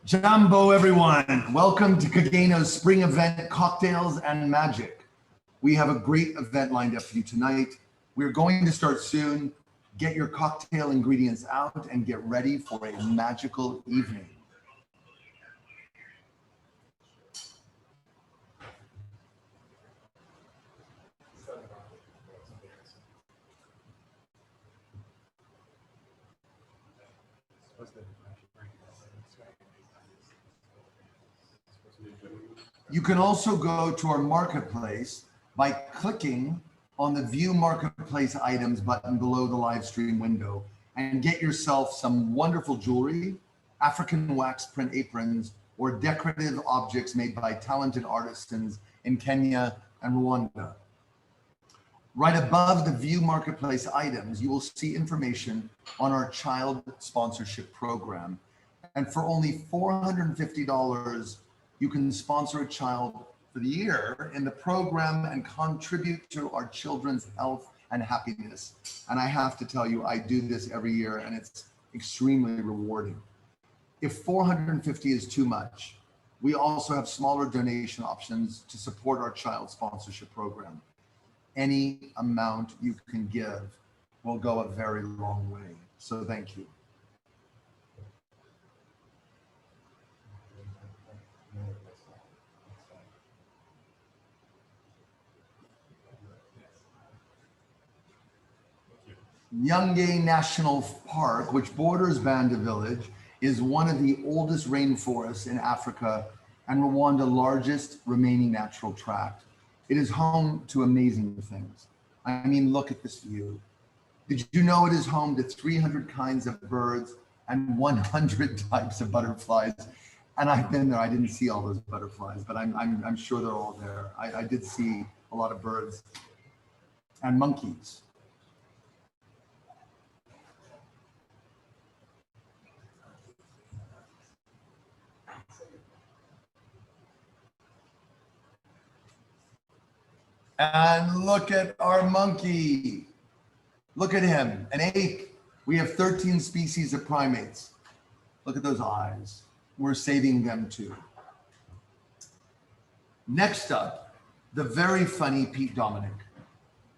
Jambo, everyone. Welcome to Kageno's spring event, Cocktails and Magic. We have a great event lined up for you tonight. We're going to start soon. Get your cocktail ingredients out and get ready for a magical evening. You can also go to our marketplace by clicking on the View Marketplace Items button below the live stream window and get yourself some wonderful jewelry, African wax print aprons, or decorative objects made by talented artisans in Kenya and Rwanda. Right above the View Marketplace Items, you will see information on our child sponsorship program. And for only $450, you can sponsor a child for the year in the program and contribute to our children's health and happiness. And I have to tell you, I do this every year and it's extremely rewarding. If $450 is too much, we also have smaller donation options to support our child sponsorship program. Any amount you can give will go a very long way. So thank you. Nyangé National Park, which borders Banda Village, is one of the oldest rainforests in Africa and Rwanda's largest remaining natural tract. It is home to amazing things. I mean, look at this view. Did you know it is home to 300 kinds of birds and 100 types of butterflies? And I've been there, I didn't see all those butterflies, but I'm sure they're all there. I did see a lot of birds and monkeys. And look at our monkey. Look at him, an ape. We have 13 species of primates. Look at those eyes. We're saving them too. Next up, the very funny Pete Dominic.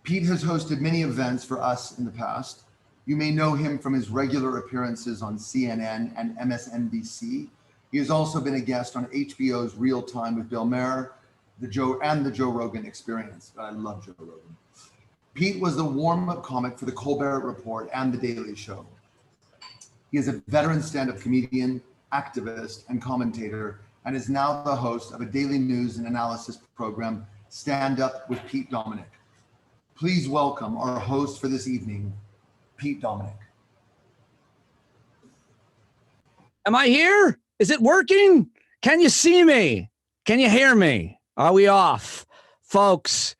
Pete has hosted many events for us in the past. You may know him from his regular appearances on CNN and MSNBC. He has also been a guest on HBO's Real Time with Bill Maher, the Joe Rogan Experience. I love Joe Rogan. Pete was the warm-up comic for the Colbert Report and the Daily Show. He is a veteran stand-up comedian, activist, and commentator, and is now the host of a daily news and analysis program, Stand Up with Pete Dominic. Please welcome our host for this evening, Pete Dominic. Am I here? Is it working? Can you see me? Can you hear me? Are we off? Folks,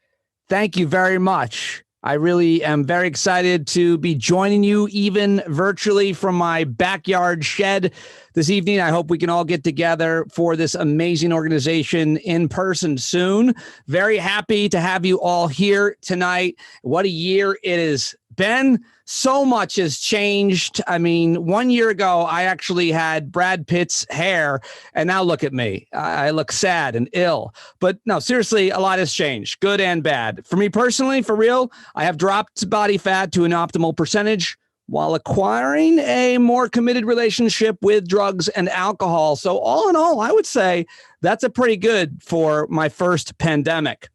thank you very much. I really am very excited to be joining you even virtually from my backyard shed this evening. I hope we can all get together for this amazing organization in person soon. Very happy to have you all here tonight. What a year it has been. So much has changed. I mean, 1 year ago, I actually had Brad Pitt's hair, and now look at me. I look sad and ill. But no, seriously, a lot has changed, good and bad. For me personally, for real, I have dropped body fat to an optimal percentage while acquiring a more committed relationship with drugs and alcohol. So all in all, I would say that's a pretty good for my first pandemic.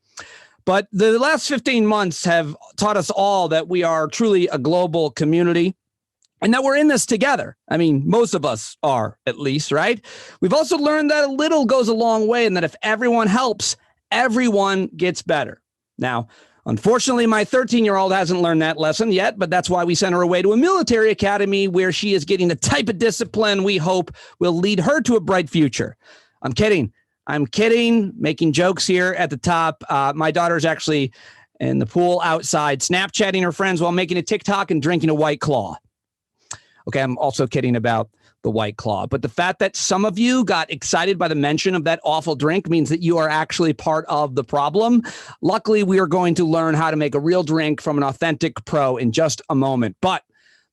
But the last 15 months have taught us all that we are truly a global community and that we're in this together. I mean, most of us are, at least, right? We've also learned that a little goes a long way and that if everyone helps, everyone gets better. Now, unfortunately, my 13-year-old hasn't learned that lesson yet, but that's why we sent her away to a military academy where she is getting the type of discipline we hope will lead her to a bright future. I'm kidding, making jokes here at the top. My daughter's actually in the pool outside, Snapchatting her friends while making a TikTok and drinking a White Claw. Okay, I'm also kidding about the White Claw. But the fact that some of you got excited by the mention of that awful drink means that you are actually part of the problem. Luckily, we are going to learn how to make a real drink from an authentic pro in just a moment. But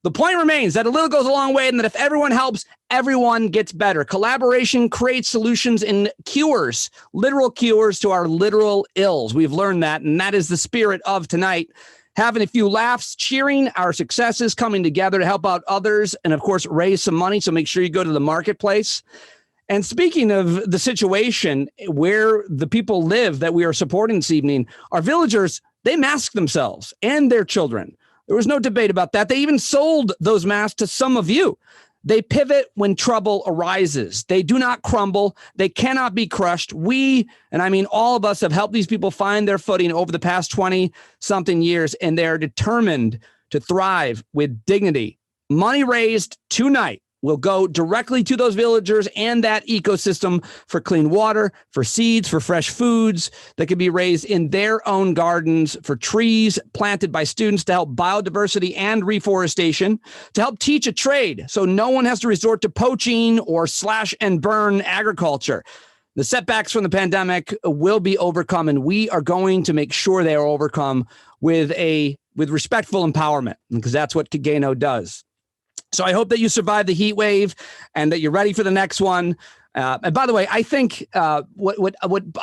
The point remains that a little goes a long way, and that if everyone helps, everyone gets better. Collaboration creates solutions and cures, literal cures to our literal ills. We've learned that, and that is the spirit of tonight. Having a few laughs, cheering our successes, coming together to help out others, and of course, raise some money. So make sure you go to the marketplace. And speaking of the situation where the people live that we are supporting this evening, our villagers, they mask themselves and their children. There was no debate about that. They even sold those masks to some of you. They pivot when trouble arises. They do not crumble. They cannot be crushed. We, and I mean all of us, have helped these people find their footing over the past 20-something years, and they're determined to thrive with dignity. Money raised tonight will go directly to those villagers and that ecosystem for clean water, for seeds, for fresh foods that can be raised in their own gardens, for trees planted by students to help biodiversity and reforestation, to help teach a trade so no one has to resort to poaching or slash and burn agriculture. The setbacks from the pandemic will be overcome, and we are going to make sure they are overcome with respectful empowerment, because that's what Kageno does. So I hope that you survive the heat wave and that you're ready for the next one. And by the way, I think what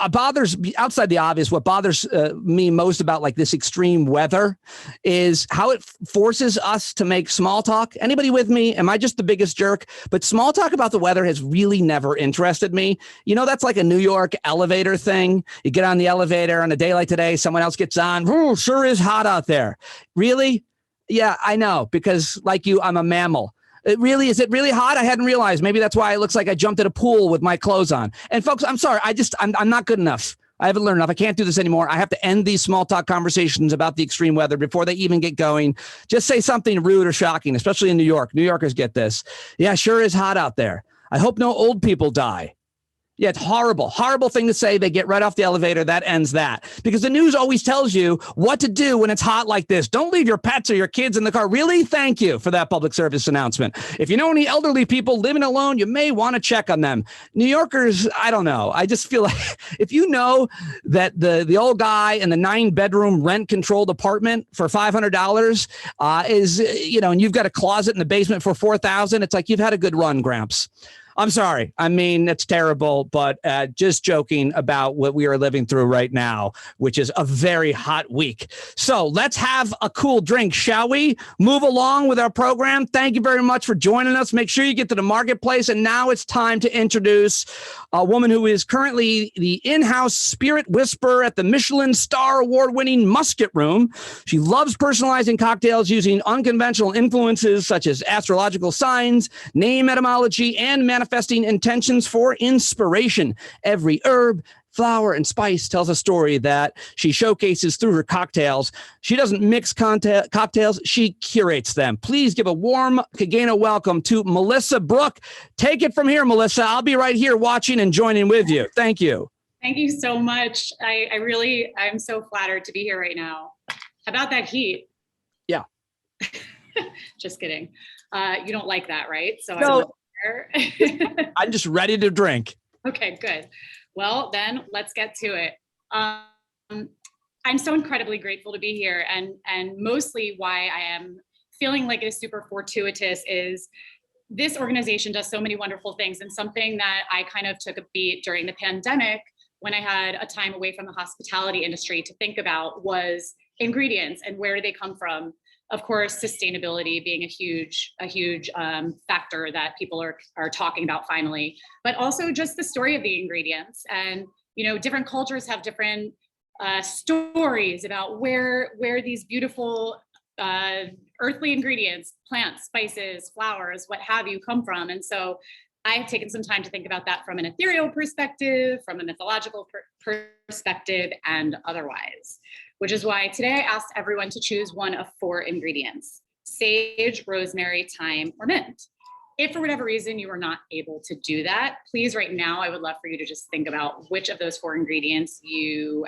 bothers me, outside the obvious, what bothers me most about like this extreme weather is how it forces us to make small talk. Anybody with me? Am I just the biggest jerk? But small talk about the weather has really never interested me. You know, that's like a New York elevator thing. You get on the elevator on a day like today, someone else gets on. Ooh, sure is hot out there. Really? Yeah, I know, because like you, I'm a mammal. Is it really hot? I hadn't realized. Maybe that's why it looks like I jumped at a pool with my clothes on. And folks, I'm sorry. I'm not good enough. I haven't learned enough. I can't do this anymore. I have to end these small talk conversations about the extreme weather before they even get going. Just say something rude or shocking, especially in New York. New Yorkers get this. Yeah, sure is hot out there. I hope no old people die. Yeah, it's horrible. Horrible thing to say. They get right off the elevator. That ends that. Because the news always tells you what to do when it's hot like this. Don't leave your pets or your kids in the car. Really? Thank you for that public service announcement. If you know any elderly people living alone, you may want to check on them. New Yorkers, I don't know. I just feel like if you know that the old guy in the 9-bedroom rent-controlled apartment for $500 is, and you've got a closet in the basement for $4,000, it's like you've had a good run, Gramps. I'm sorry. I mean, it's terrible, but just joking about what we are living through right now, which is a very hot week. So let's have a cool drink, shall we? Move along with our program. Thank you very much for joining us. Make sure you get to the marketplace. And now it's time to introduce a woman who is currently the in-house spirit whisperer at the Michelin Star Award-winning Musket Room. She loves personalizing cocktails using unconventional influences such as astrological signs, name etymology, and manifesting intentions for inspiration. Every herb, flower, and spice tells a story that she showcases through her cocktails. She doesn't mix cocktails, she curates them. Please give a warm Kageno welcome to Melissa Brooke. Take it from here, Melissa. I'll be right here watching and joining with you. Thank you. Thank you so much. I'm so flattered to be here right now. How about that heat? Yeah. Just kidding. You don't like that, right? So no. I'm just ready to drink. Okay, good. Well, then let's get to it. I'm so incredibly grateful to be here, and mostly why I am feeling like it is super fortuitous is this organization does so many wonderful things, and something that I kind of took a beat during the pandemic when I had a time away from the hospitality industry to think about was ingredients and where do they come from. Of course, sustainability being a huge factor that people are talking about finally, but also just the story of the ingredients. And different cultures have different stories about where these beautiful earthly ingredients, plants, spices, flowers, what have you, come from. And so I have taken some time to think about that from an ethereal perspective, from a mythological perspective, and otherwise. Which is why today I asked everyone to choose one of 4 ingredients: sage, rosemary, thyme, or mint. If for whatever reason you are not able to do that, please right now, I would love for you to just think about which of those 4 ingredients you,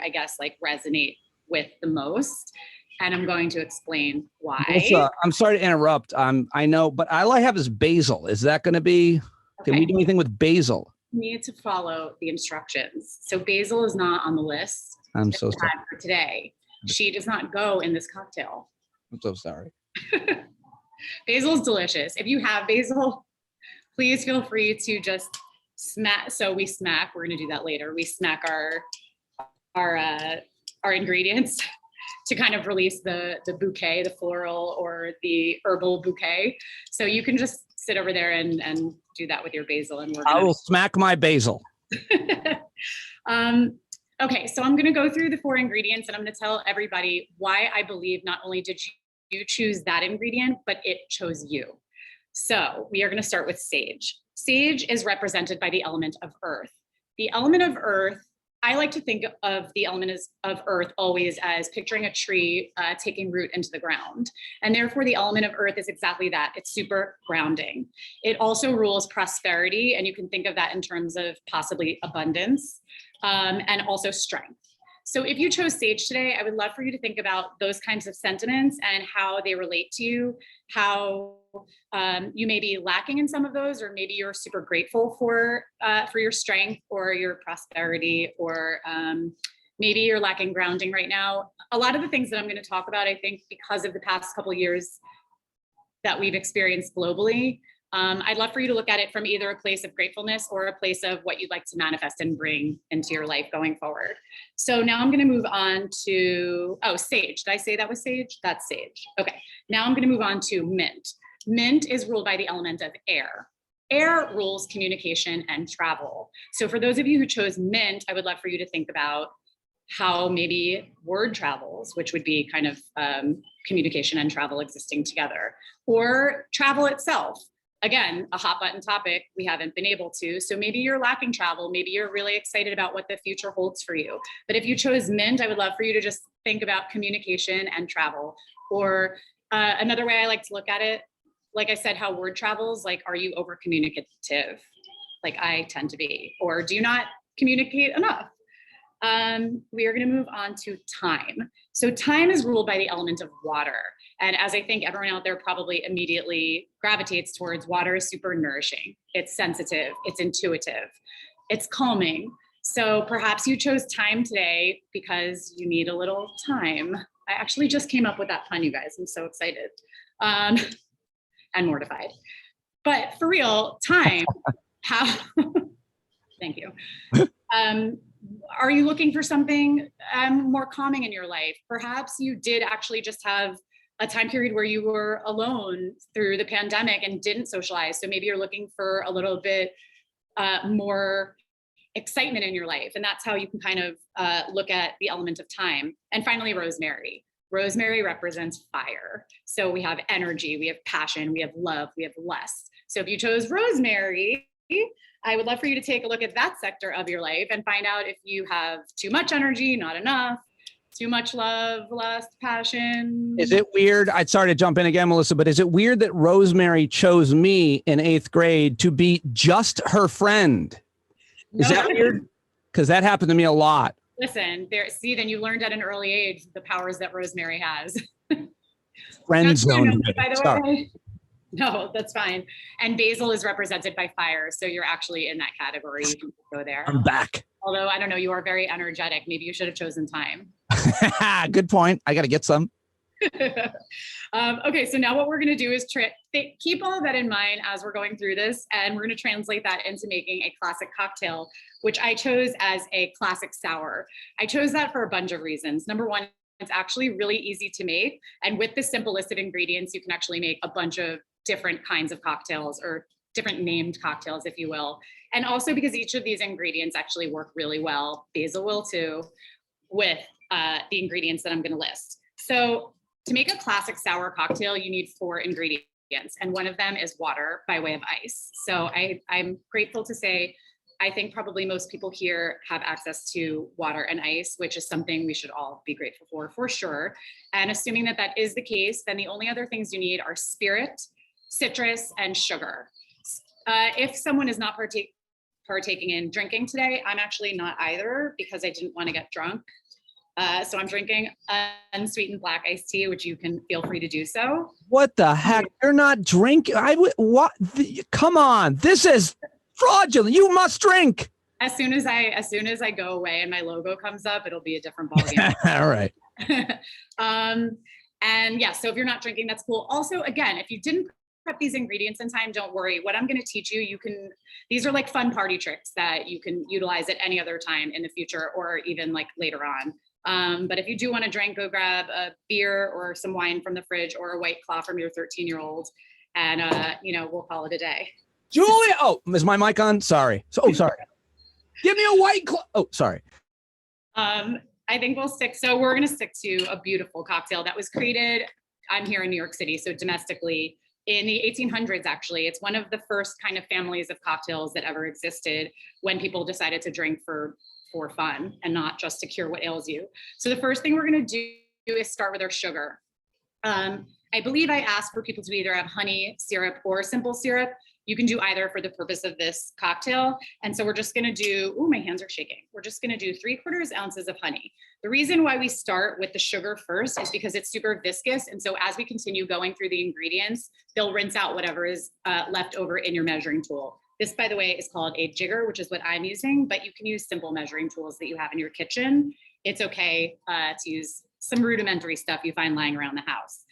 resonate with the most. And I'm going to explain why. Melissa, I'm sorry to interrupt. I know, but all I have is basil. Is that going to be, okay. Can we do anything with basil? You need to follow the instructions. So basil is not on the list. I'm so sorry. For today. She does not go in this cocktail. I'm so sorry. Basil is delicious. If you have basil, please feel free to just smack. So we smack, we're going to do that later. We smack our ingredients to kind of release the bouquet, the floral or the herbal bouquet. So you can just sit over there and do that with your basil. And I will smack my basil. Okay, so I'm going to go through the 4 ingredients and I'm going to tell everybody why I believe not only did you choose that ingredient, but it chose you. So we are going to start with sage. Sage is represented by the element of earth. The element of earth, I like to think of the element of earth always as picturing a tree taking root into the ground. And therefore the element of earth is exactly that. It's super grounding. It also rules prosperity. And you can think of that in terms of possibly abundance and also strength. So if you chose sage today, I would love for you to think about those kinds of sentiments and how they relate to you, how you may be lacking in some of those, or maybe you're super grateful for your strength or your prosperity, or maybe you're lacking grounding right now. A lot of the things that I'm going to talk about, I think, because of the past couple of years that we've experienced globally, I'd love for you to look at it from either a place of gratefulness or a place of what you'd like to manifest and bring into your life going forward. So now I'm going to move on to, sage. Did I say that was sage? That's sage. Okay. Now I'm going to move on to mint. Mint is ruled by the element of air. Air rules communication and travel. So for those of you who chose mint, I would love for you to think about how maybe word travels, which would be kind of communication and travel existing together, or travel itself. Again, a hot button topic we haven't been able to. So maybe you're lacking travel. Maybe you're really excited about what the future holds for you. But if you chose mint, I would love for you to just think about communication and travel. Or another way I like to look at it, like I said, how word travels, like, are you over communicative? Like I tend to be, or do you not communicate enough? We are going to move on to time. So time is ruled by the element of water. And as I think everyone out there probably immediately gravitates towards, water is super nourishing. It's sensitive, it's intuitive, it's calming. So perhaps you chose time today because you need a little time. I actually just came up with that pun, you guys. I'm so excited and mortified. But for real, time, thank you. Are you looking for something more calming in your life? Perhaps you did actually just have a time period where you were alone through the pandemic and didn't socialize. So maybe you're looking for a little bit more excitement in your life. And that's how you can kind of look at the element of time. And finally, rosemary. Rosemary represents fire. So we have energy, we have passion, we have love, we have lust. So if you chose rosemary, I would love for you to take a look at that sector of your life and find out if you have too much energy, not enough, too much love, lust, passion. Is it weird? I'd sorry to jump in again, Melissa, but is it weird that Rosemary chose me in 8th grade to be just her friend? Is that weird? Because that happened to me a lot. Listen, then you learned at an early age the powers that Rosemary has. Friend zone. By the way. No, that's fine. And basil is represented by fire. So you're actually in that category. You can go there. I'm back. Although, I don't know, you are very energetic. Maybe you should have chosen time. Good point. I got to get some. Okay, so now what we're going to do is keep all of that in mind as we're going through this. And we're going to translate that into making a classic cocktail, which I chose as a classic sour. I chose that for a bunch of reasons. Number one, it's actually really easy to make. And with the simple list of ingredients, you can actually make a bunch of different kinds of cocktails, or different named cocktails, if you will. And also because each of these ingredients actually work really well, basil will too, with the ingredients that I'm going to list. So to make a classic sour cocktail, you need 4 ingredients, and one of them is water by way of ice. So I'm grateful to say, I think probably most people here have access to water and ice, which is something we should all be grateful for sure. And assuming that that is the case, then the only other things you need are spirit, citrus, and sugar. If someone is not partaking in drinking today, I'm actually not either, because I didn't want to get drunk. So I'm drinking unsweetened black iced tea, which you can feel free to do so. What the heck? You're not drinking? Come on. This is fraudulent. You must drink. As soon as I go away and my logo comes up, it'll be a different ballgame. All right. And yeah, so if you're not drinking, that's cool. Also, again, if you didn't prep these ingredients in time, don't worry. What I'm going to teach you, these are like fun party tricks that you can utilize at any other time in the future or even like later on. But if you do want to drink, go grab a beer or some wine from the fridge or a White Claw from your 13-year-old, and we'll call it a day. Julia, oh, is my mic on? Sorry. Sorry. Give me a White Claw. Oh, sorry. I think so we're going to stick to a beautiful cocktail that was created, I'm here in New York City, so domestically in the 1800s, actually. It's one of the first kind of families of cocktails that ever existed when people decided to drink for fun and not just to cure what ails you. So the first thing we're going to do is start with our sugar. I believe I asked for people to either have honey syrup or simple syrup. You can do either for the purpose of this cocktail. And so we're just gonna do, my hands are shaking. We're just gonna do 3/4 ounces of honey. The reason why we start with the sugar first is because it's super viscous. And so as we continue going through the ingredients, they'll rinse out whatever is left over in your measuring tool. This, by the way, is called a jigger, which is what I'm using, but you can use simple measuring tools that you have in your kitchen. It's okay to use some rudimentary stuff you find lying around the house.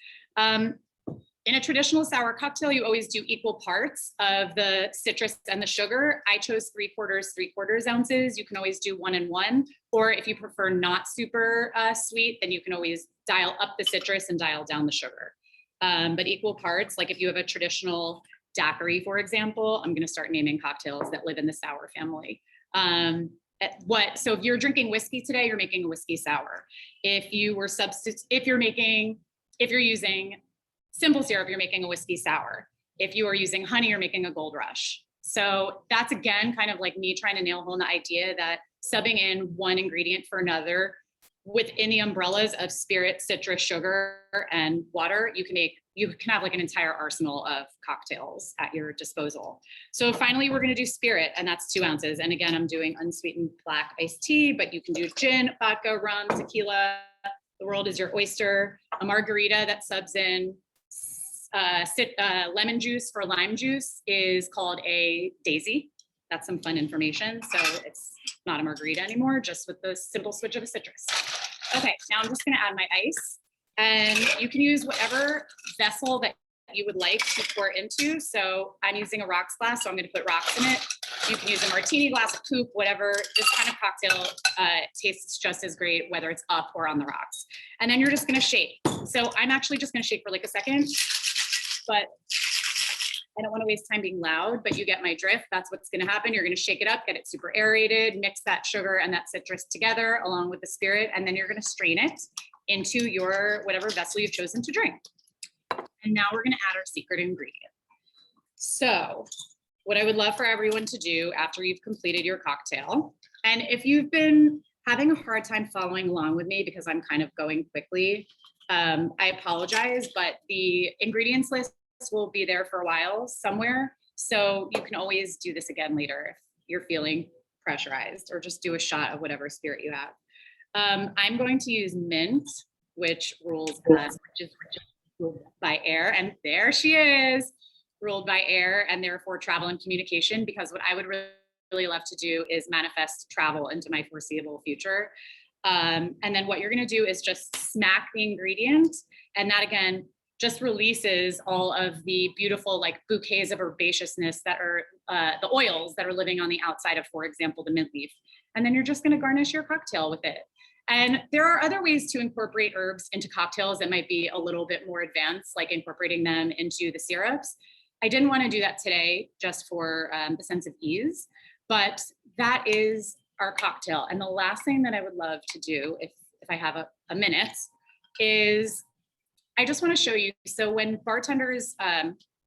In a traditional sour cocktail, you always do equal parts of the citrus and the sugar. I chose 3/4 ounces. You can always do 1 and 1, or if you prefer not super sweet, then you can always dial up the citrus and dial down the sugar. But equal parts, like if you have a traditional daiquiri, for example, I'm gonna start naming cocktails that live in the sour family. So if you're drinking whiskey today, you're making a whiskey sour. If you're using simple syrup, you're making a whiskey sour. If you are using honey, you're making a gold rush. So that's, again, kind of like me trying to nail home the idea that subbing in one ingredient for another within the umbrellas of spirit, citrus, sugar, and water, you can have like an entire arsenal of cocktails at your disposal. So finally, we're gonna do spirit, and that's 2 ounces. And again, I'm doing unsweetened black iced tea, but you can do gin, vodka, rum, tequila. The world is your oyster. A margarita that subs in lemon juice for lime juice is called a daisy. That's some fun information. So it's not a margarita anymore, just with the simple switch of a citrus. Okay, now I'm just gonna add my ice, and you can use whatever vessel that you would like to pour into. So I'm using a rocks glass, so I'm gonna put rocks in it. You can use a martini glass, a coupe, whatever. This kind of cocktail tastes just as great, whether it's up or on the rocks. And then you're just gonna shake. So I'm actually just gonna shake for like a second, but I don't want to waste time being loud, but you get my drift. That's what's going to happen. You're going to shake it up, get it super aerated, mix that sugar and that citrus together along with the spirit, and then you're going to strain it into your whatever vessel you've chosen to drink. And now we're going to add our secret ingredient. So what I would love for everyone to do after you've completed your cocktail, and if you've been having a hard time following along with me because I'm kind of going quickly, I apologize, but the ingredients list will be there for a while somewhere. So you can always do this again later if you're feeling pressurized, or just do a shot of whatever spirit you have. I'm going to use mint, which rules ruled by air. And there she is, ruled by air, and therefore travel and communication, because what I would really love to do is manifest travel into my foreseeable future. And then what you're going to do is just smack the ingredient, and that again just releases all of the beautiful like bouquets of herbaceousness that are the oils that are living on the outside of, for example, the mint leaf. And then you're just going to garnish your cocktail with it. And there are other ways to incorporate herbs into cocktails that might be a little bit more advanced, like incorporating them into the syrups. I didn't want to do that today just for the sense of ease, but that is our cocktail. And the last thing that I would love to do, if I have a minute, is I just want to show you. So when bartenders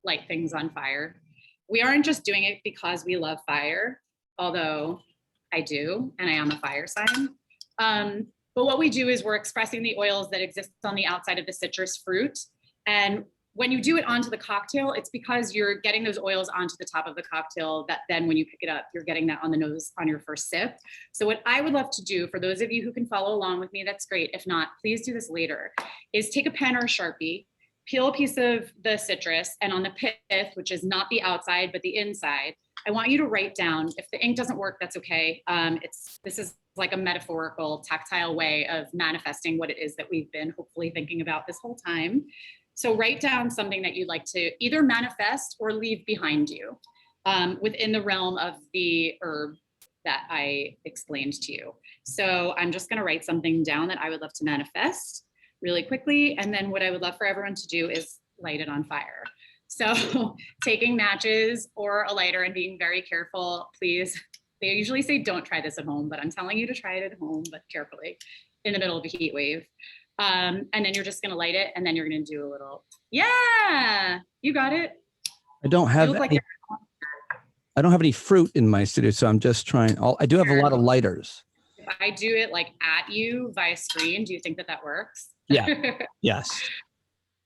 light things on fire, we aren't just doing it because we love fire, although I do, and I am a fire sign. But what we do is we're expressing the oils that exist on the outside of the citrus fruit. And when you do it onto the cocktail, it's because you're getting those oils onto the top of the cocktail that then when you pick it up, you're getting that on the nose on your first sip. So what I would love to do, for those of you who can follow along with me, that's great. If not, please do this later, is take a pen or a Sharpie, peel a piece of the citrus, and on the pith, which is not the outside, but the inside, I want you to write down, if the ink doesn't work, that's okay. This is like a metaphorical, tactile way of manifesting what it is that we've been hopefully thinking about this whole time. So write down something that you'd like to either manifest or leave behind you within the realm of the herb that I explained to you. So I'm just gonna write something down that I would love to manifest really quickly. And then what I would love for everyone to do is light it on fire. So taking matches or a lighter and being very careful, please. They usually say don't try this at home, but I'm telling you to try it at home, but carefully in the middle of a heat wave. And then you're just gonna light it, and then you're gonna do a little, yeah, you got it. I don't have any fruit in my studio, so I'm just trying. I do have a lot of lighters. If I do it like at you via screen, do you think that works? Yeah. Yes.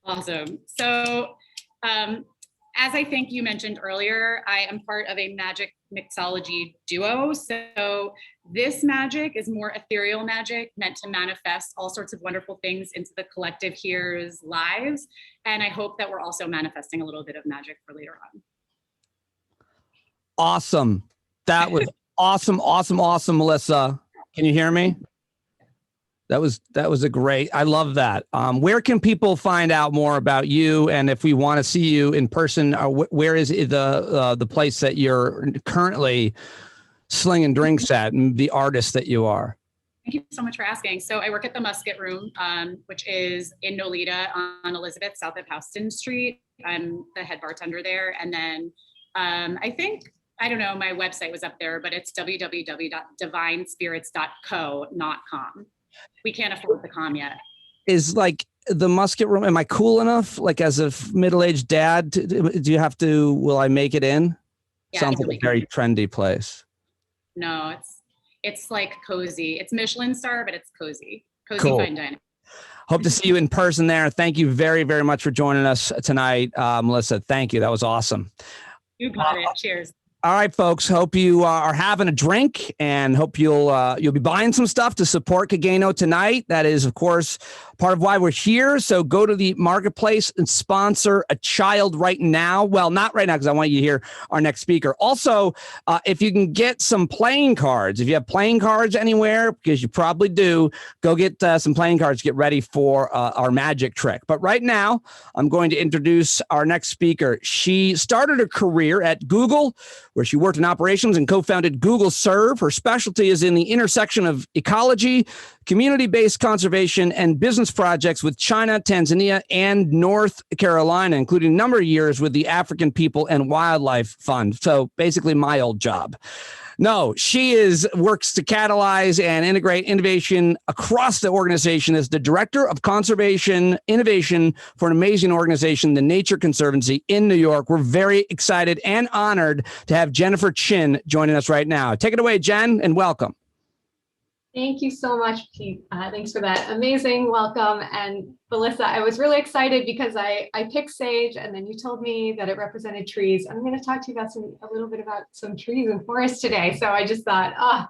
Awesome. So, as I think you mentioned earlier, I am part of a magic mixology duo. So this magic is more ethereal magic, meant to manifest all sorts of wonderful things into the collective here's lives. And I hope that we're also manifesting a little bit of magic for later on. Awesome. That was awesome, Melissa. Can you hear me? That was a great. I love that. Where can people find out more about you, and if we want to see you in person, where is the place that you're currently slinging drinks at, and the artist that you are? Thank you so much for asking. So I work at the Musket Room, which is in Nolita on Elizabeth, south of Houston Street. I'm the head bartender there, and then I don't know, my website was up there, but it's www.divinespirits.co, not com. We can't afford the com yet. Is like the Musket Room, am I cool enough? Like as a middle-aged dad, will I make it in? Yeah, sounds like a very trendy place. No, it's like cozy. It's Michelin star, but it's cozy. Cool. Fine dining. Hope to see you in person there. Thank you very, very much for joining us tonight, Melissa. Thank you. That was awesome. You got it. Cheers. All right, folks. Hope you are having a drink, and hope you'll be buying some stuff to support Kageno tonight. That is, of course, part of why we're here. So go to the marketplace and sponsor a child right now. Well, not right now, because I want you to hear our next speaker. Also, if you can get some playing cards, if you have playing cards anywhere, because you probably do, go get some playing cards. Get ready for our magic trick. But right now, I'm going to introduce our next speaker. She started her career at Google, where she worked in operations and co-founded Google Serve. Her specialty is in the intersection of ecology, community-based conservation, and business projects with China, Tanzania, and North Carolina, including a number of years with the African People and Wildlife Fund. So basically my old job. No, she works to catalyze and integrate innovation across the organization as the Director of Conservation Innovation for an amazing organization, the Nature Conservancy in New York. We're very excited and honored to have Jennifer Chin joining us right now. Take it away, Jen, and welcome. Thank you so much, Pete. Thanks for that amazing welcome. And Melissa, I was really excited because I picked sage, and then you told me that it represented trees. I'm going to talk to you about a little bit about some trees and forests today. So I just thought,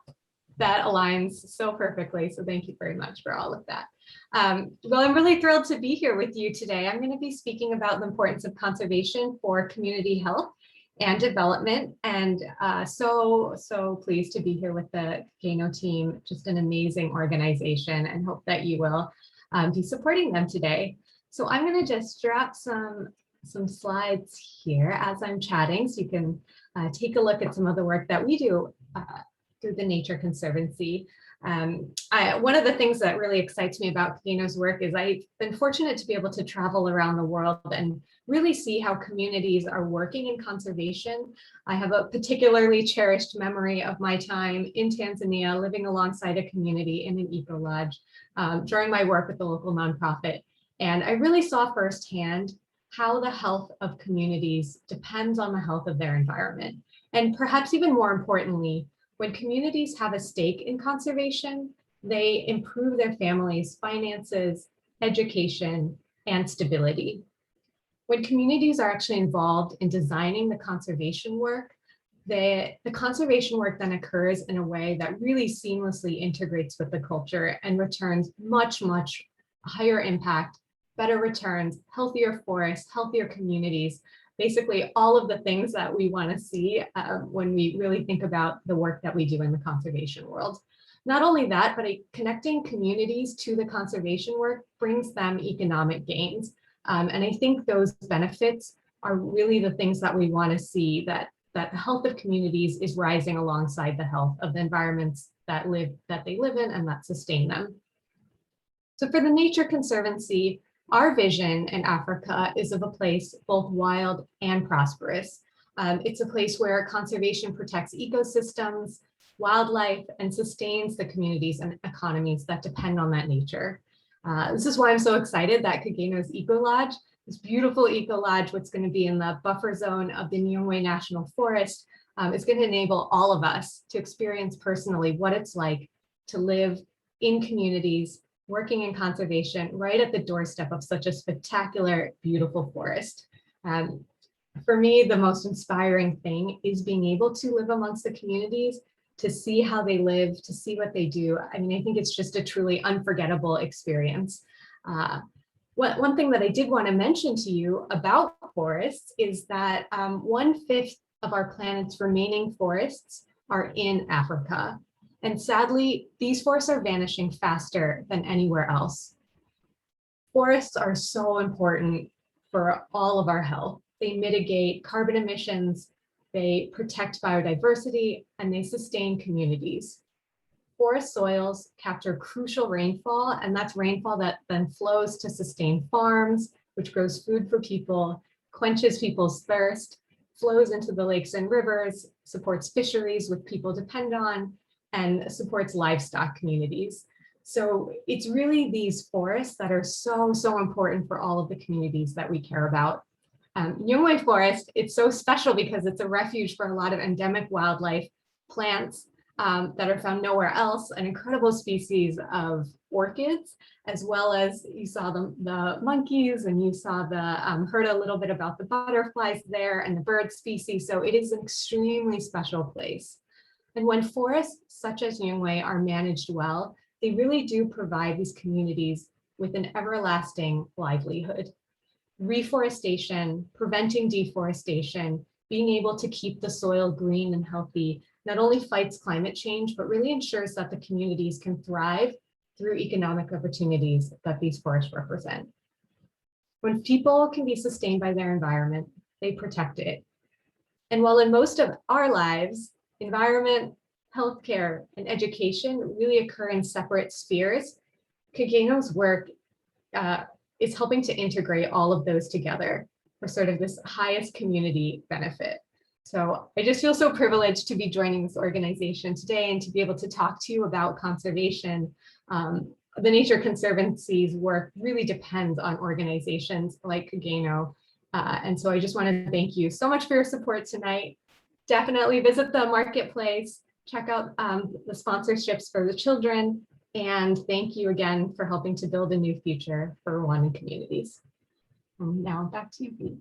that aligns so perfectly. So thank you very much for all of that. Well, I'm really thrilled to be here with you today. I'm going to be speaking about the importance of conservation for community health and development, and so pleased to be here with the Kageno team. Just an amazing organization, and hope that you will be supporting them today. So I'm going to just drop some slides here as I'm chatting, so you can take a look at some of the work that we do through the Nature Conservancy. One of the things that really excites me about Kageno's work is I've been fortunate to be able to travel around the world and really see how communities are working in conservation. I have a particularly cherished memory of my time in Tanzania, living alongside a community in an eco lodge during my work with the local nonprofit. And I really saw firsthand how the health of communities depends on the health of their environment. And perhaps even more importantly, when communities have a stake in conservation, they improve their families' finances, education, and stability. When communities are actually involved in designing the conservation work, the conservation work then occurs in a way that really seamlessly integrates with the culture and returns much, much higher impact better returns, healthier forests, healthier communities, basically all of the things that we want to see when we really think about the work that we do in the conservation world. Not only that, but connecting communities to the conservation work brings them economic gains. And I think those benefits are really the things that we want to see, that the health of communities is rising alongside the health of the environments that they live in and that sustain them. So for the Nature Conservancy, our vision in Africa is of a place both wild and prosperous. It's a place where conservation protects ecosystems, wildlife, and sustains the communities and economies that depend on that nature. This is why I'm so excited that Kageno's Eco Lodge, this beautiful Eco Lodge, what's going to be in the buffer zone of the Nyungwe National Forest, is going to enable all of us to experience personally what it's like to live in communities, working in conservation, right at the doorstep of such a spectacular, beautiful forest. For me, the most inspiring thing is being able to live amongst the communities, to see how they live, to see what they do. I mean, I think it's just a truly unforgettable experience. One thing that I did want to mention to you about forests is that 1/5 of our planet's remaining forests are in Africa. And sadly, these forests are vanishing faster than anywhere else. Forests are so important for all of our health. They mitigate carbon emissions, they protect biodiversity, and they sustain communities. Forest soils capture crucial rainfall, and that's rainfall that then flows to sustain farms, which grows food for people, quenches people's thirst, flows into the lakes and rivers, supports fisheries which people depend on, and supports livestock communities. So it's really these forests that are so, so important for all of the communities that we care about. Nyungwe Forest, it's so special because it's a refuge for a lot of endemic wildlife, plants that are found nowhere else, an incredible species of orchids, as well as you saw the monkeys, and you saw heard a little bit about the butterflies there and the bird species. So it is an extremely special place. And when forests such as Nyungwe are managed well, they really do provide these communities with an everlasting livelihood. Reforestation, preventing deforestation, being able to keep the soil green and healthy, not only fights climate change, but really ensures that the communities can thrive through economic opportunities that these forests represent. When people can be sustained by their environment, they protect it. And while in most of our lives, environment, healthcare, and education really occur in separate spheres, Kageno's work is helping to integrate all of those together for sort of this highest community benefit. So I just feel so privileged to be joining this organization today and to be able to talk to you about conservation. The Nature Conservancy's work really depends on organizations like Kageno. And so I just want to thank you so much for your support tonight. Definitely visit the marketplace, check out the sponsorships for the children, and thank you again for helping to build a new future for Rwandan communities. Now back to you, Pete.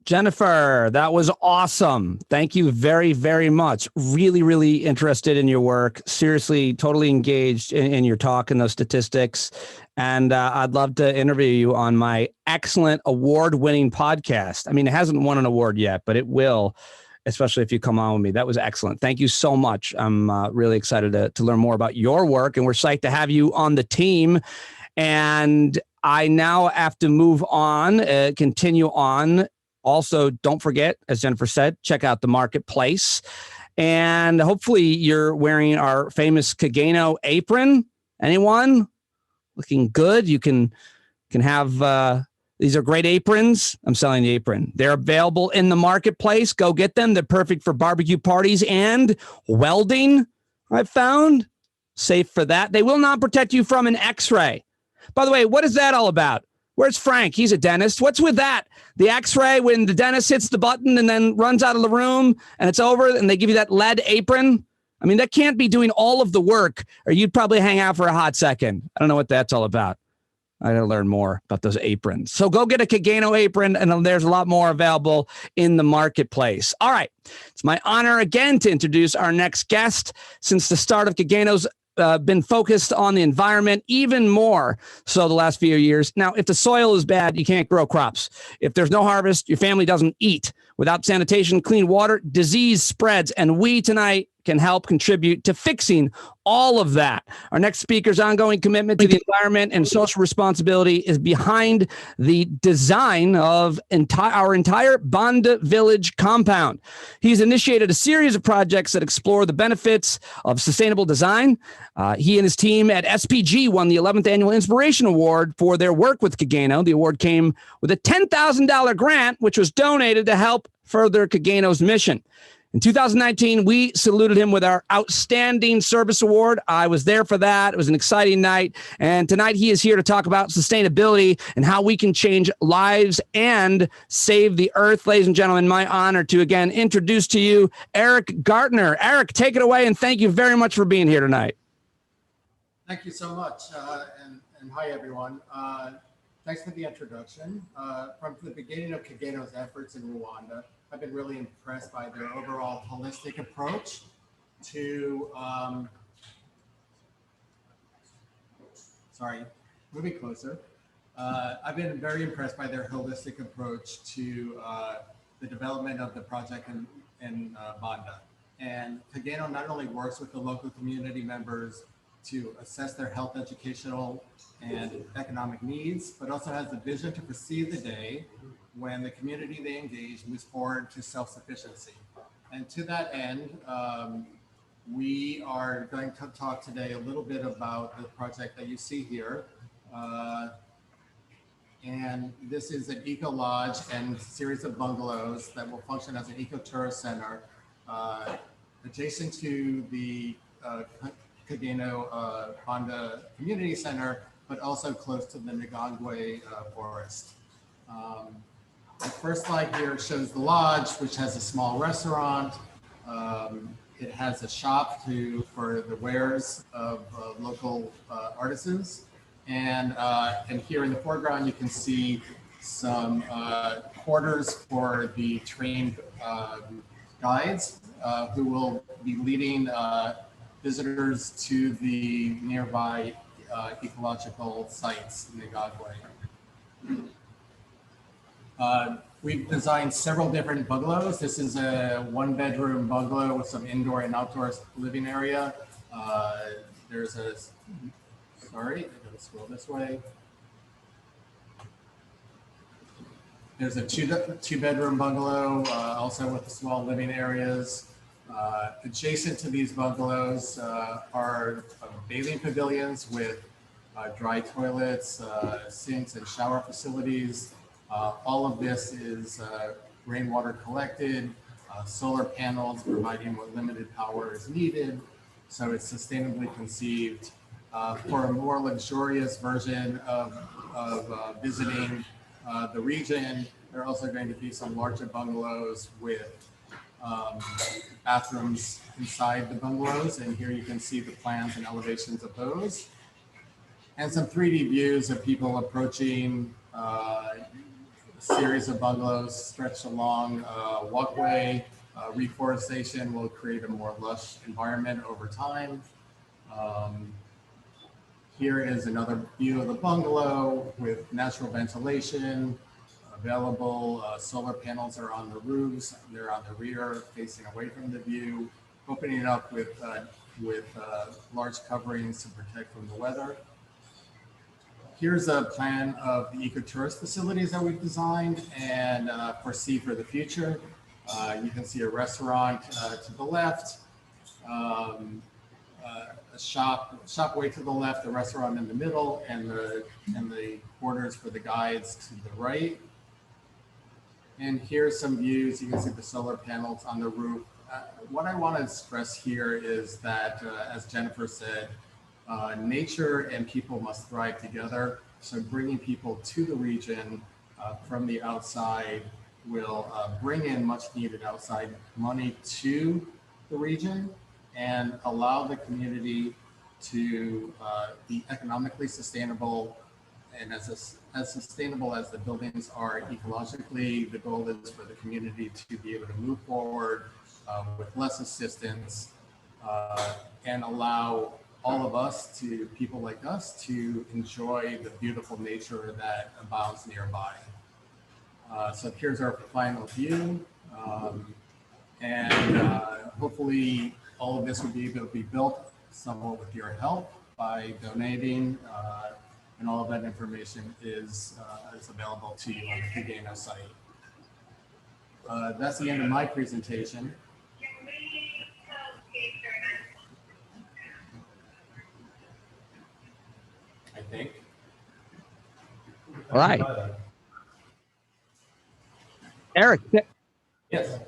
Jennifer, that was awesome. Thank you very, very much. Really, really interested in your work. Seriously, totally engaged in your talk and those statistics. And I'd love to interview you on my excellent award-winning podcast. I mean, it hasn't won an award yet, but it will, especially if you come on with me. That was excellent. Thank you so much. I'm really excited to learn more about your work, and we're psyched to have you on the team. And I now have to move on, continue on. Also, don't forget, as Jennifer said, check out the marketplace. And hopefully you're wearing our famous Kageno apron. Anyone? Looking good. You can have, these are great aprons. I'm selling the apron. They're available in the marketplace. Go get them. They're perfect for barbecue parties and welding, I've found. Safe for that. They will not protect you from an X-ray. By the way, what is that all about? Where's Frank? He's a dentist. What's with that? The X-ray, when the dentist hits the button and then runs out of the room and it's over and they give you that lead apron. I mean, that can't be doing all of the work, or you'd probably hang out for a hot second. I don't know what that's all about. I got to learn more about those aprons. So go get a Kageno apron, and there's a lot more available in the marketplace. All right. It's my honor again to introduce our next guest. Since the start of Kageno's been focused on the environment even more so the last few years. Now, if the soil is bad, you can't grow crops. If there's no harvest, your family doesn't eat. Without sanitation, clean water, disease spreads. And we tonight can help contribute to fixing all of that. Our next speaker's ongoing commitment to the environment and social responsibility is behind the design of our entire Banda Village compound. He's initiated a series of projects that explore the benefits of sustainable design. He and his team at SPG won the 11th Annual Inspiration Award for their work with Kageno. The award came with a $10,000 grant, which was donated to help further Kageno's mission. In 2019, we saluted him with our Outstanding Service Award. I was there for that. It was an exciting night. And tonight he is here to talk about sustainability and how we can change lives and save the earth. Ladies and gentlemen, my honor to again introduce to you Eric Gartner. Eric, take it away, and thank you very much for being here tonight. Thank you so much. And hi, everyone. Thanks for the introduction. From the beginning of Kageno's efforts in Rwanda, I've been really impressed by their overall holistic approach to, moving closer. I've been very impressed by their holistic approach to the development of the project in Banda. And Kageno not only works with the local community members to assess their health, educational, and economic needs, but also has the vision to foresee the day when the community they engage moves forward to self-sufficiency. And to that end, we are going to talk today a little bit about the project that you see here. And this is an eco lodge and series of bungalows that will function as an eco-tourist center adjacent to the Kageno Banda Community Center, but also close to the Ngongwe forest. The first slide here shows the lodge, which has a small restaurant. It has a shop for the wares of local artisans. And here in the foreground, you can see some quarters for the trained guides who will be leading visitors to the nearby ecological sites in Ngongwe. We've designed several different bungalows. This is a one-bedroom bungalow with some indoor and outdoor living area. There's a, sorry, I'm gonna scroll this way. There's a two-bedroom bungalow, also with small living areas. Adjacent to these bungalows are bathing pavilions with dry toilets, sinks, and shower facilities. All of this is rainwater collected, solar panels providing what limited power is needed. So it's sustainably conceived. For a more luxurious version of visiting the region, there are also going to be some larger bungalows with bathrooms inside the bungalows. And here you can see the plans and elevations of those. And some 3D views of people approaching series of bungalows stretched along a walkway. Reforestation will create a more lush environment over time. Here is another view of the bungalow with natural ventilation available. Solar panels are on the roofs. They're on the rear, facing away from the view, opening it up with large coverings to protect from the weather. Here's a plan of the ecotourist facilities that we've designed and foresee for the future. You can see a restaurant to the left, a shop way to the left, the restaurant in the middle, and the quarters for the guides to the right. And here's some views. You can see the solar panels on the roof. What I want to stress here is that, as Jennifer said, nature and people must thrive together. So bringing people to the region from the outside will bring in much needed outside money to the region and allow the community to be economically sustainable and as sustainable as the buildings are ecologically. The goal is for the community to be able to move forward with less assistance and allow all of us, to people like us, to enjoy the beautiful nature that abounds nearby. So here's our final view. Hopefully all of this will be able to be built somewhat with your help by donating, and all of that information is available to you on the Kageno site. That's the end of my presentation. I think. All right. Eric. Yes.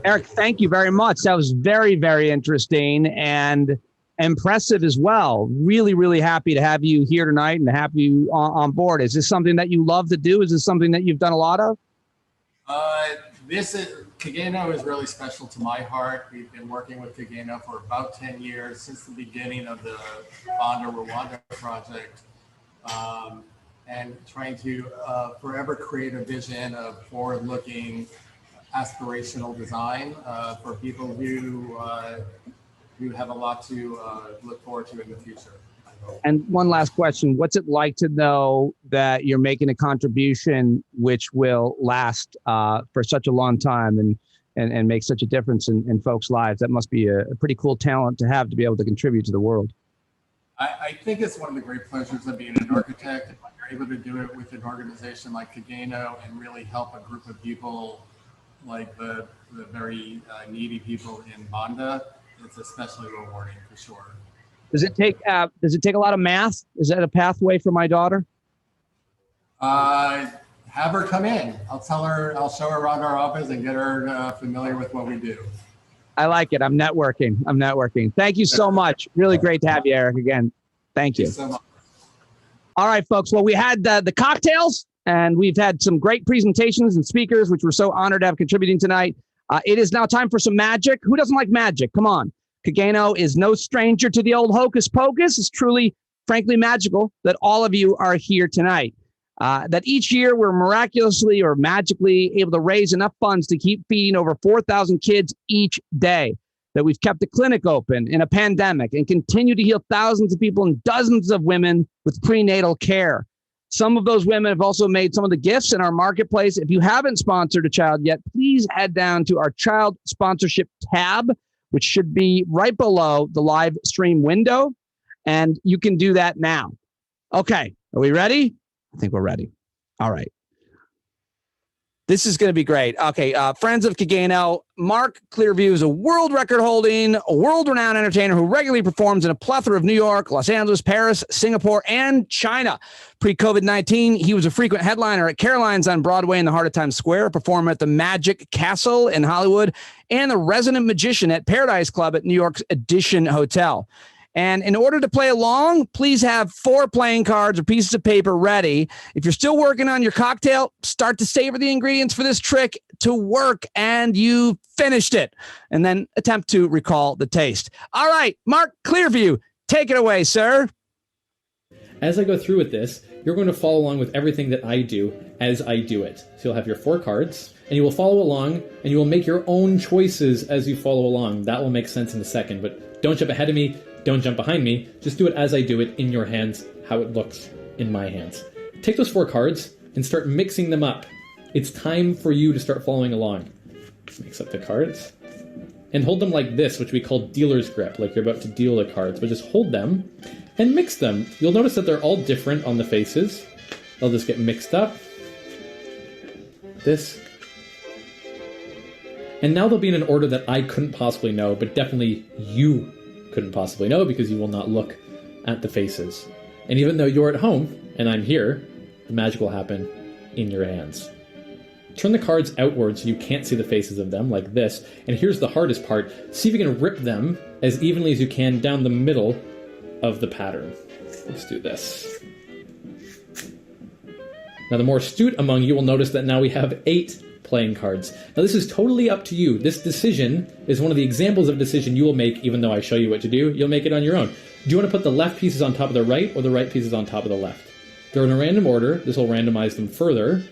Eric, thank you very much. That was very, very interesting and impressive as well. Really, really happy to have you here tonight and to have you on board. Is this something that you love to do? Is this something that you've done a lot of? Kageno is really special to my heart. We've been working with Kageno for about 10 years, since the beginning of the Banda Rwanda project, and trying to forever create a vision of forward-looking, aspirational design for people who have a lot to look forward to in the future. And one last question. What's it like to know that you're making a contribution which will last for such a long time and make such a difference in folks' lives? That must be a pretty cool talent to have, to be able to contribute to the world. I think it's one of the great pleasures of being an architect. If you're able to do it with an organization like Kageno and really help a group of people like the very needy people in Banda, it's especially rewarding for sure. Does it take a lot of math? Is that a pathway for my daughter? Have her come in. I'll show her around our office and get her familiar with what we do. I like it. I'm networking. Thank you so much. Really great to have you, Eric, again. Thank you. Thank you so much. All right, folks. Well, we had the cocktails, and we've had some great presentations and speakers, which we're so honored to have contributing tonight. It is now time for some magic. Who doesn't like magic? Come on. Kageno is no stranger to the old hocus pocus. It's truly, frankly, magical that all of you are here tonight. That each year we're miraculously or magically able to raise enough funds to keep feeding over 4,000 kids each day. That we've kept the clinic open in a pandemic and continue to heal thousands of people and dozens of women with prenatal care. Some of those women have also made some of the gifts in our marketplace. If you haven't sponsored a child yet, please head down to our child sponsorship tab, which should be right below the live stream window. And you can do that now. Okay, are we ready? I think we're ready. All right. This is going to be great. Okay, friends of Kageno, Mark Clearview is a world record-holding, world-renowned entertainer who regularly performs in a plethora of New York, Los Angeles, Paris, Singapore, and China. Pre-COVID-19, he was a frequent headliner at Caroline's on Broadway in the heart of Times Square, a performer at the Magic Castle in Hollywood, and the resident magician at Paradise Club at New York's Edition Hotel. And in order to play along, please have 4 playing cards or pieces of paper ready. If you're still working on your cocktail, start to savor the ingredients for this trick to work, and you finished it. And then attempt to recall the taste. All right, Mark Clearview, take it away, sir. As I go through with this, you're going to follow along with everything that I do as I do it. So you'll have your 4 cards, and you will follow along, and you will make your own choices as you follow along. That will make sense in a second, but don't jump ahead of me. Don't jump behind me. Just do it as I do it in your hands, how it looks in my hands. Take those 4 cards and start mixing them up. It's time for you to start following along. Mix up the cards and hold them like this, which we call dealer's grip, like you're about to deal the cards, but just hold them and mix them. You'll notice that they're all different on the faces. They'll just get mixed up. This. And now they'll be in an order that I couldn't possibly know, but definitely you couldn't possibly know, because you will not look at the faces. And even though you're at home and I'm here, the magic will happen in your hands. Turn the cards outwards so you can't see the faces of them, like this. And here's the hardest part. See if you can rip them as evenly as you can down the middle of the pattern. Let's do this. Now, the more astute among you will notice that now we have 8 playing cards. Now, this is totally up to you. This decision is one of the examples of a decision you will make, even though I show you what to do. You'll make it on your own. Do you want to put the left pieces on top of the right, or the right pieces on top of the left? They're in a random order. This will randomize them further.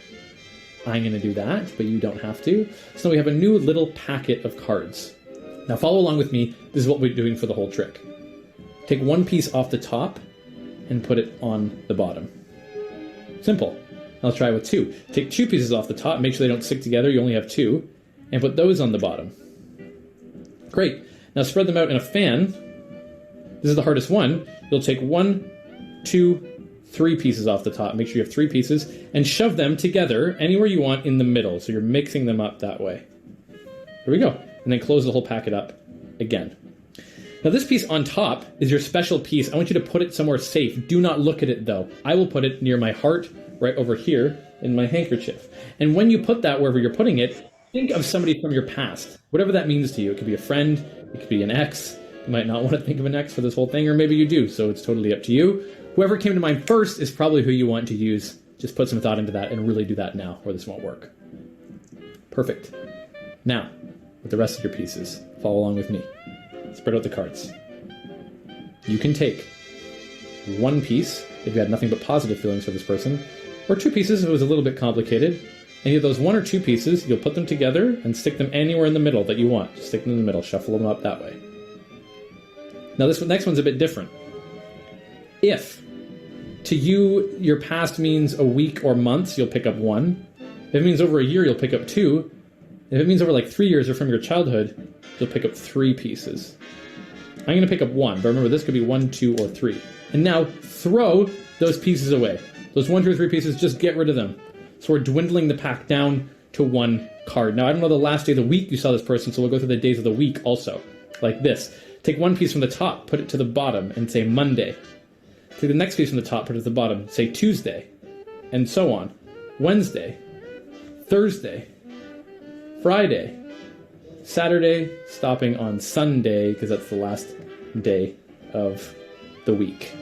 I'm going to do that, but you don't have to. So we have a new little packet of cards. Now, follow along with me. This is what we're doing for the whole trick. take one piece off the top and put it on the bottom. Simple. Now let's try it with two. Take two pieces off the top, make sure they don't stick together, you only have two, and put those on the bottom. Great. Now spread them out in a fan. This is the hardest one. You'll take 1, 2, 3 pieces off the top. Make sure you have 3 pieces and shove them together anywhere you want in the middle. So you're mixing them up that way. Here we go. And then close the whole packet up again. Now this piece on top is your special piece. I want you to put it somewhere safe. Do not look at it though. I will put it near my heart, right over here in my handkerchief. And when you put that wherever you're putting it, think of somebody from your past. Whatever that means to you. It could be a friend, it could be an ex. You might not want to think of an ex for this whole thing, or maybe you do, so it's totally up to you. Whoever came to mind first is probably who you want to use. Just put some thought into that and really do that now, or this won't work. Perfect. Now, with the rest of your pieces, follow along with me. Spread out the cards. You can take one piece if you had nothing but positive feelings for this person, or 2 pieces if it was a little bit complicated. Any of those 1 or 2 pieces, you'll put them together and stick them anywhere in the middle that you want. Just stick them in the middle, shuffle them up that way. Now this next one's a bit different. If to you your past means a week or months, you'll pick up 1. If it means over a year, you'll pick up 2. If it means over like 3 years or from your childhood, you'll pick up 3 pieces. I'm going to pick up 1, but remember this could be 1, 2, or 3. And now throw those pieces away. Those 1, 2, or 3 pieces, just get rid of them. So we're dwindling the pack down to 1 card. Now I don't know the last day of the week you saw this person, so we'll go through the days of the week also. Like this. Take 1 piece from the top, put it to the bottom, and say Monday. Take the next piece from the top, put it to the bottom, say Tuesday. And so on. Wednesday. Thursday. Friday. Saturday, stopping on Sunday, because that's the last day of the week.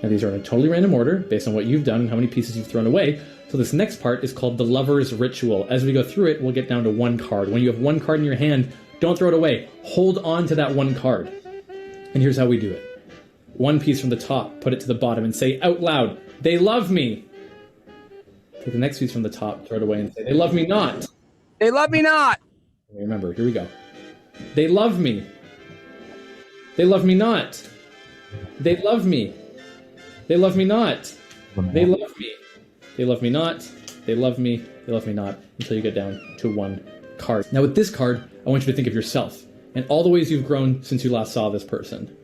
Now these are in a totally random order, based on what you've done and how many pieces you've thrown away. So this next part is called the Lover's Ritual. As we go through it, we'll get down to 1 card. When you have 1 card in your hand, don't throw it away. Hold on to that 1 card. And here's how we do it. 1 piece from the top, put it to the bottom, and say out loud, "They love me." Take the next piece from the top, throw it away, and say, "They love me not." They love me not. Remember, here we go. They love me. They love me not. They love me. They love me not. They love me. They love me not. They love me. They love me not. Until you get down to 1 card. Now with this card, I want you to think of yourself and all the ways you've grown since you last saw this person.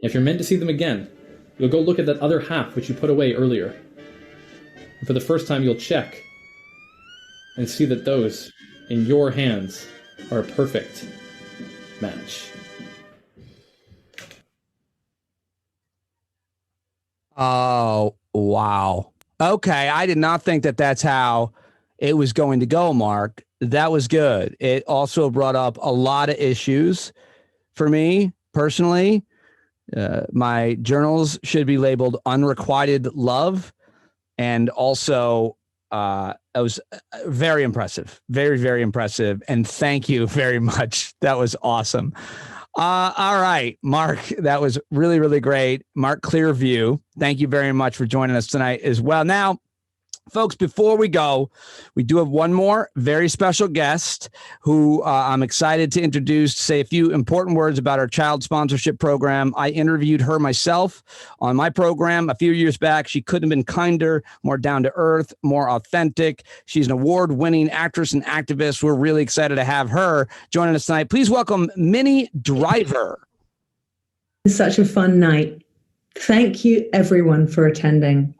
If you're meant to see them again, you'll go look at that other half which you put away earlier. And for the first time, you'll check and see that those in your hands are a perfect match. Oh, wow. Okay, I did not think that that's how it was going to go, Mark. That was good. It also brought up a lot of issues for me personally. My journals should be labeled unrequited love. And also, it was very impressive. Very, very impressive. And thank you very much. That was awesome. All right, Mark, that was really, really great. Mark Clearview, thank you very much for joining us tonight as well. Now, folks, before we go, we do have one more very special guest who I'm excited to introduce, to say a few important words about our child sponsorship program. I interviewed her myself on my program a few years back. She couldn't have been kinder, more down to earth, more authentic. She's an award-winning actress and activist. We're really excited to have her joining us tonight. Please welcome Minnie Driver. It's such a fun night. Thank you, everyone, for attending.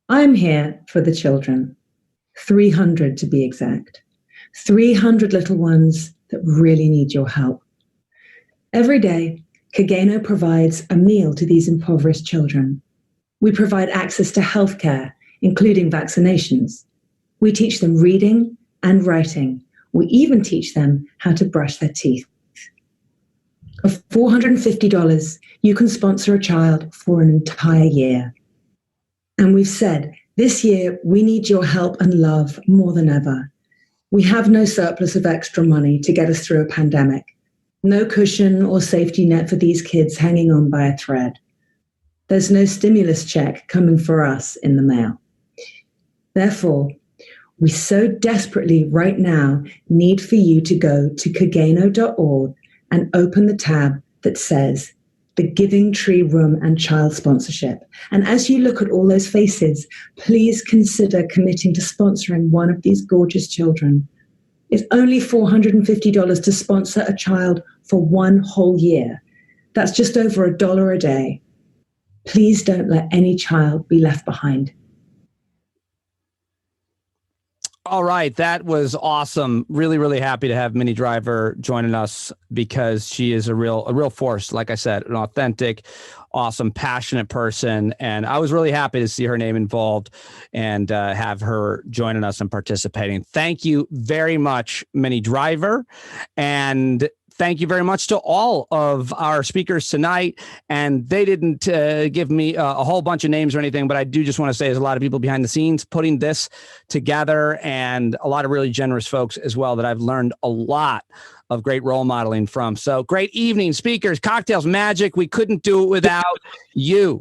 I'm here for the children, 300 to be exact, 300 little ones that really need your help. Every day, Kageno provides a meal to these impoverished children. We provide access to healthcare, including vaccinations. We teach them reading and writing. We even teach them how to brush their teeth. For $450, you can sponsor a child for an entire year. And we've said, this year, we need your help and love more than ever. We have no surplus of extra money to get us through a pandemic. No cushion or safety net for these kids hanging on by a thread. There's no stimulus check coming for us in the mail. Therefore, we so desperately right now need for you to go to kageno.org and open the tab that says the Giving Tree Room and child sponsorship. And as you look at all those faces, please consider committing to sponsoring one of these gorgeous children. It's only $450 to sponsor a child for one whole year. That's just over $1 a day. Please don't let any child be left behind. All right, that was awesome. Really, really happy to have Minnie Driver joining us because she is a real force. Like I said, an authentic, awesome, passionate person, and I was really happy to see her name involved and have her joining us and participating. Thank you very much, Minnie Driver, and thank you very much to all of our speakers tonight. And they didn't give me a whole bunch of names or anything, but I do just want to say there's a lot of people behind the scenes putting this together and a lot of really generous folks as well that I've learned a lot of great role modeling from. So great evening, speakers, Cocktails, Magick. We couldn't do it without you.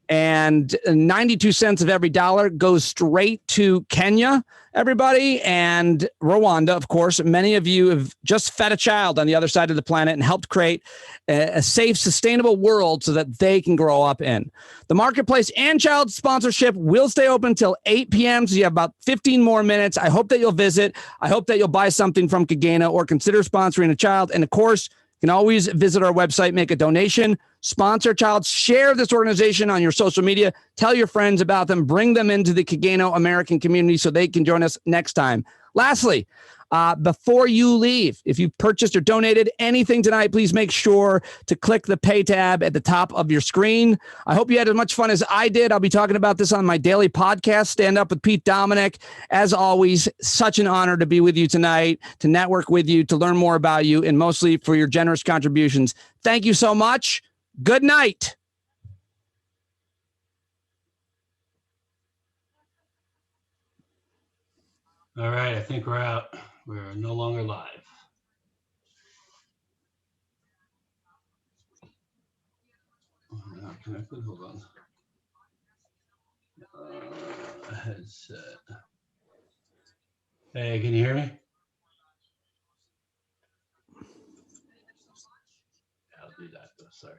And 92 cents of every dollar goes straight to Kenya, everybody, and Rwanda, of course. Many of you have just fed a child on the other side of the planet and helped create a safe, sustainable world so that they can grow up in. The marketplace and child sponsorship will stay open until 8 p.m., so you have about 15 more minutes. I hope that you'll visit. I hope that you'll buy something from Kageno or consider sponsoring a child. And, of course, you can always visit our website, make a donation, sponsor a child, share this organization on your social media, tell your friends about them, bring them into the Kageno American community so they can join us next time. Lastly, before you leave, if you've purchased or donated anything tonight, please make sure to click the pay tab at the top of your screen. I hope you had as much fun as I did. I'll be talking about this on my daily podcast, Stand Up with Pete Dominic. As always, such an honor to be with you tonight, to network with you, to learn more about you, and mostly for your generous contributions. Thank you so much. Good night. All right, I think we're out. We're no longer live. Oh, we're not connected. Hold on. Headset. Hey, can you hear me? I'll do that though. Sorry.